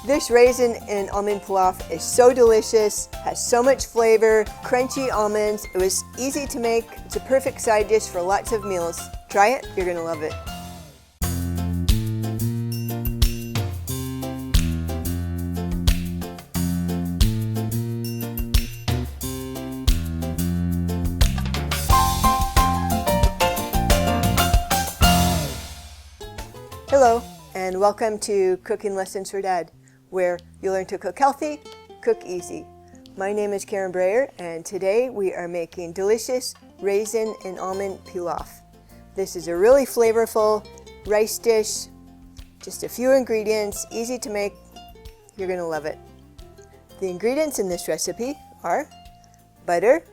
This raisin and almond pilaf is so delicious, has so much flavor, crunchy almonds. It was easy to make. It's a perfect side dish for lots of meals. Try it, you're gonna love it. Hello, and welcome to Cooking Lessons for Dad, where you learn to cook healthy, cook easy. My name is Karen Breyer, and today we are making delicious raisin and almond pilaf. This is a really flavorful rice dish, just a few ingredients, easy to make. You're going to love it. The ingredients in this recipe are butter,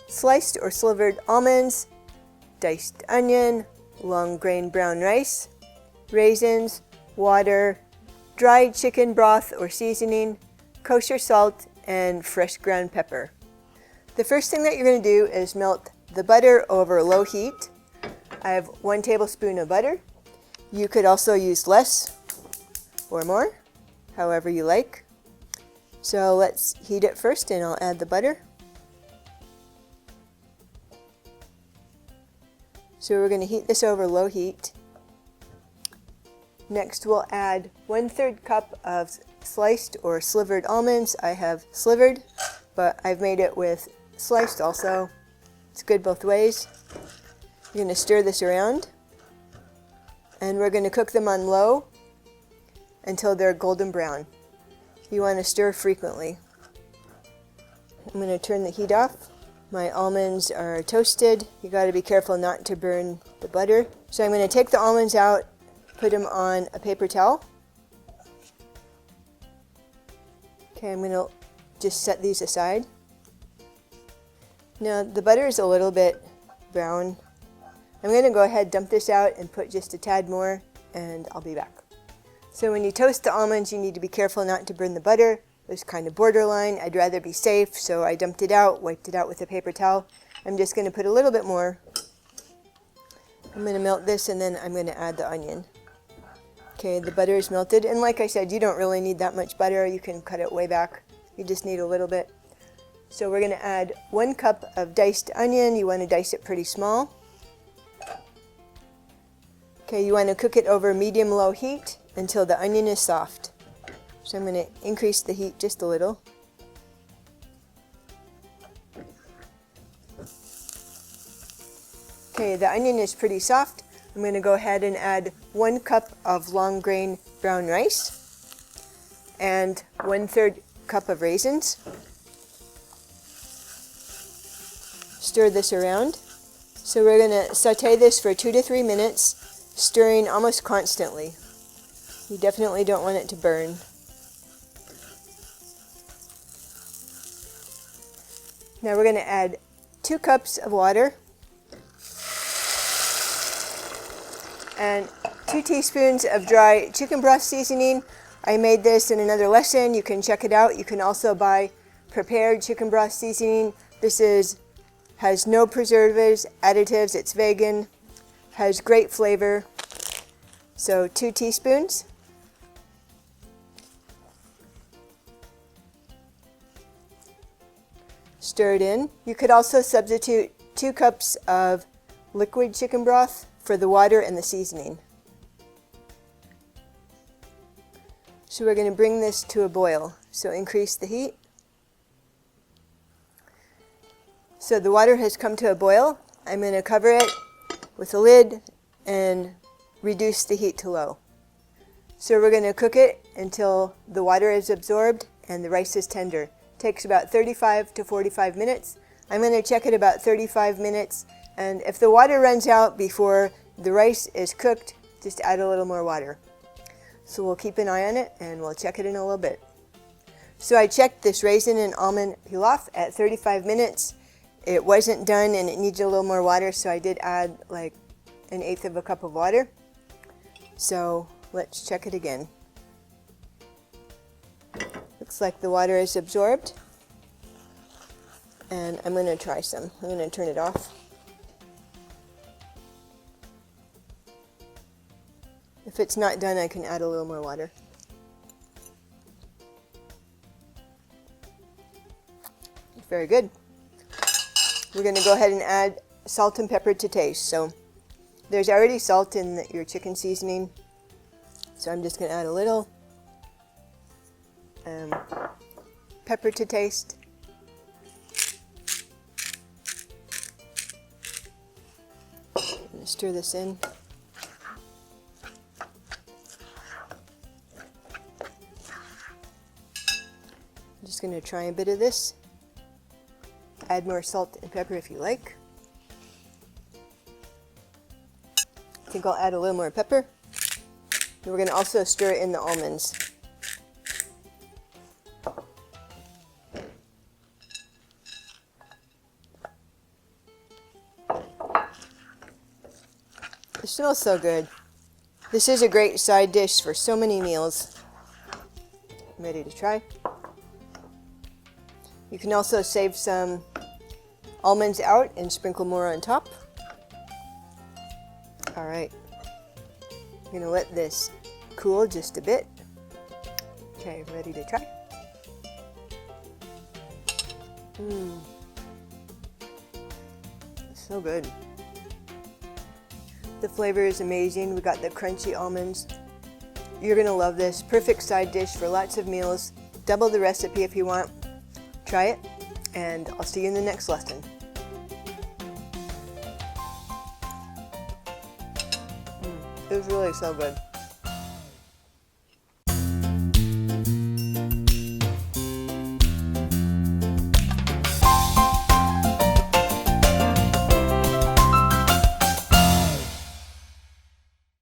sliced or slivered almonds, diced onion, long grain brown rice, raisins, water, dried chicken broth or seasoning, kosher salt, and fresh ground pepper. The first thing that you're going to do is melt the butter over low heat. I have 1 tablespoon of butter. You could also use less or more, however you like. So let's heat it first, and I'll add the butter. So we're going to heat this over low heat. Next, we'll add 1/3 cup of sliced or slivered almonds. I have slivered, but I've made it with sliced also. It's good both ways. You're going to stir this around, and we're going to cook them on low until they're golden brown. You want to stir frequently. I'm going to turn the heat off. My almonds are toasted. You got to be careful not to burn the butter. So I'm going to take the almonds out, put them on a paper towel. Okay, I'm going to just set these aside. Now the butter is a little bit brown. I'm going to go ahead, dump this out, and put just a tad more, and I'll be back. So when you toast the almonds, you need to be careful not to burn the butter. It was kind of borderline. I'd rather be safe, so I dumped it out, wiped it out with a paper towel. I'm just going to put a little bit more. I'm going to melt this, and then I'm going to add the onion. Okay, the butter is melted, and like I said, you don't really need that much butter. You can cut it way back. You just need a little bit. So we're going to add 1 cup of diced onion. You want to dice it pretty small. Okay, you want to cook it over medium-low heat until the onion is soft. So I'm going to increase the heat just a little. Okay, the onion is pretty soft. I'm going to go ahead and add 1 cup of long grain brown rice and 1/3 cup of raisins. Stir this around. So we're going to saute this for 2 to 3 minutes, stirring almost constantly. You definitely don't want it to burn. Now we're going to add 2 cups of water and 2 teaspoons of dry chicken broth seasoning. I made this in another lesson. You can check it out. You can also buy prepared chicken broth seasoning. This has no preservatives, additives. It's vegan, has great flavor. So 2 teaspoons. Stir it in. You could also substitute 2 cups of liquid chicken broth for the water and the seasoning. So we're going to bring this to a boil. So increase the heat. So the water has come to a boil. I'm going to cover it with a lid and reduce the heat to low. So we're going to cook it until the water is absorbed and the rice is tender. It takes about 35 to 45 minutes. I'm going to check it about 35 minutes, and if the water runs out before the rice is cooked, just add a little more water. So we'll keep an eye on it, and we'll check it in a little bit. So I checked this raisin and almond pilaf at 35 minutes. It wasn't done, and it needed a little more water, so I did add like 1/8 of a cup of water. So let's check it again. Looks like the water is absorbed, and I'm going to try some. I'm going to turn it off. If it's not done, I can add a little more water. very good. We're going to go ahead and add salt and pepper to taste. So there's already salt in your chicken seasoning, so I'm just going to add a little pepper to taste. Stir this in. I'm just going to try a bit of this. Add more salt and pepper if you like. I think I'll add a little more pepper. And we're going to also stir in the almonds. It smells so good. This is a great side dish for so many meals. I'm ready to try. You can also save some almonds out and sprinkle more on top. All right. I'm going to let this cool just a bit. Okay, ready to try. So good. The flavor is amazing. We got the crunchy almonds. You're going to love this. Perfect side dish for lots of meals. Double the recipe if you want. Try it, and I'll see you in the next lesson. It was really so good.